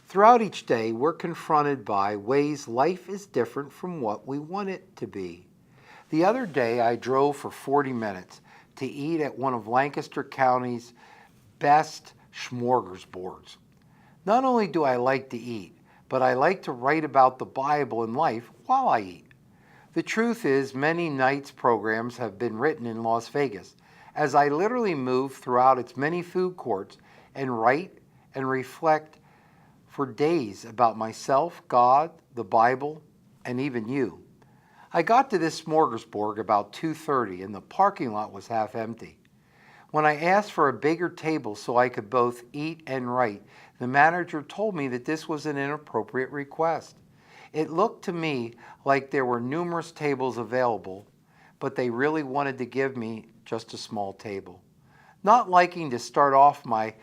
Throughout each day, we're confronted by ways life is different from what we want it to be. The other day, I drove for 40 minutes to eat at one of Lancaster County's best smorgasbords. Not only do I like to eat, but I like to write about the Bible and life while I eat. The truth is, many nights programs have been written in Las Vegas, as I literally move throughout its many food courts and write and reflect for days about myself, God, the Bible, and even you. I got to this smorgasbord about 2:30 and the parking lot was half empty. When I asked for a bigger table so I could both eat and write, the manager told me that this was an inappropriate request. It looked to me like there were numerous tables available, but they really wanted to give me just a small table. Not liking to start off my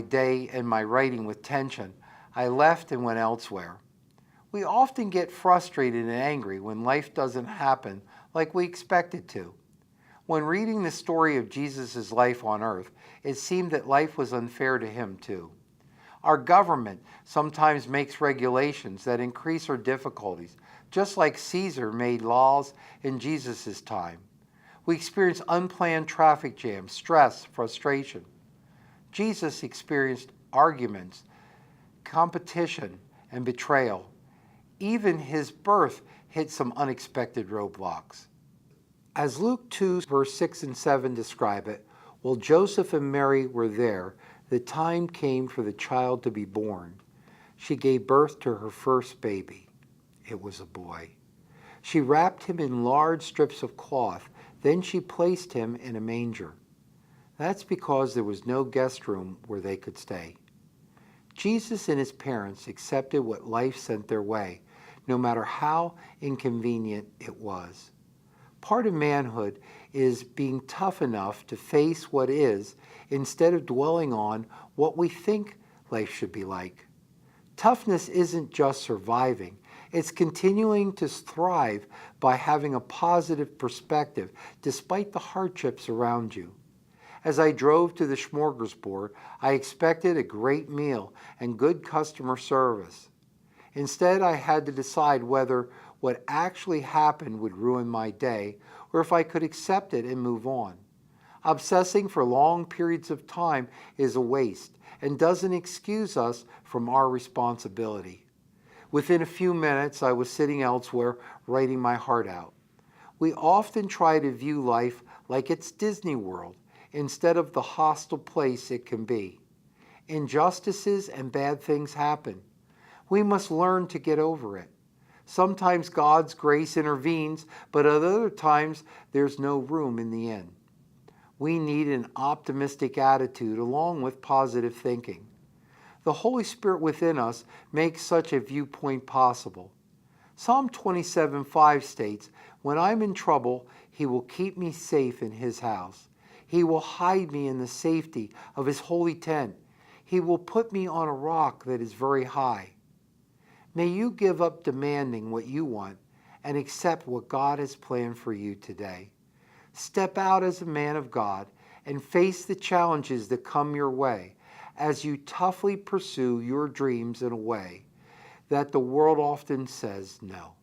day and my writing with tension, I left and went elsewhere. We often get frustrated and angry when life doesn't happen like we expect it to. When reading the story of Jesus' life on earth, it seemed that life was unfair to him too. Our government sometimes makes regulations that increase our difficulties, just like Caesar made laws in Jesus' time. We experience unplanned traffic jams, stress, frustration. Jesus experienced arguments, competition, and betrayal. Even his birth hit some unexpected roadblocks. As Luke 2, verse 6 and 7 describe it, while Joseph and Mary were there, the time came for the child to be born. She gave birth to her first baby. It was a boy. She wrapped him in large strips of cloth. Then she placed him in a manger. That's because there was no guest room where they could stay. Jesus and his parents accepted what life sent their way, no matter how inconvenient it was. Part of manhood is being tough enough to face what is instead of dwelling on what we think life should be like. Toughness isn't just surviving, it's continuing to thrive by having a positive perspective despite the hardships around you. As I drove to the smorgasbord, I expected a great meal and good customer service. Instead, I had to decide whether what actually happened would ruin my day or if I could accept it and move on. Obsessing for long periods of time is a waste and doesn't excuse us from our responsibility. Within a few minutes, I was sitting elsewhere, writing my heart out. We often try to view life like it's Disney World instead of the hostile place it can be. Injustices and bad things happen. We must learn to get over it. Sometimes God's grace intervenes, but at other times there's no room in the inn. We need an optimistic attitude along with positive thinking. The Holy Spirit within us makes such a viewpoint possible. Psalm 27:5 states, "When I'm in trouble, he will keep me safe in his house. He will hide me in the safety of his holy tent. He will put me on a rock that is very high." May you give up demanding what you want and accept what God has planned for you today. Step out as a man of God and face the challenges that come your way as you toughly pursue your dreams in a way that the world often says no.